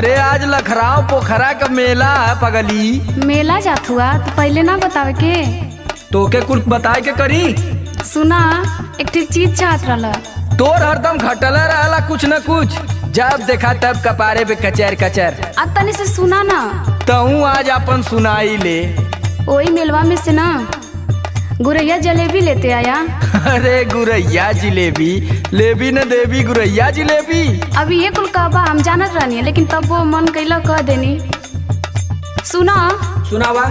अरे आज लखराव पोखरा का मेला है पगली। मेला जात हुआ तो पहले ना बतावे के। तोके कुछ बताए के करी। सुना, एक ठीक चीज चाहत रहला। तोर हरदम घटला रहला कुछ न कुछ, जब देखा तब कपारे पे कचर कचर। अब तनी से सुना ना। तहू आज अपन सुनाई ले। वही मेलवा में से ना गुरैया जलेबी लेते आया। अरे गुरैया जिलेबी लेबी न देवी, गुरैया जिलेबी। अभी ये कुल कहबा हम जानत रहनी, लेकिन तब वो मन कैला कह देनी। सुना सुनावा।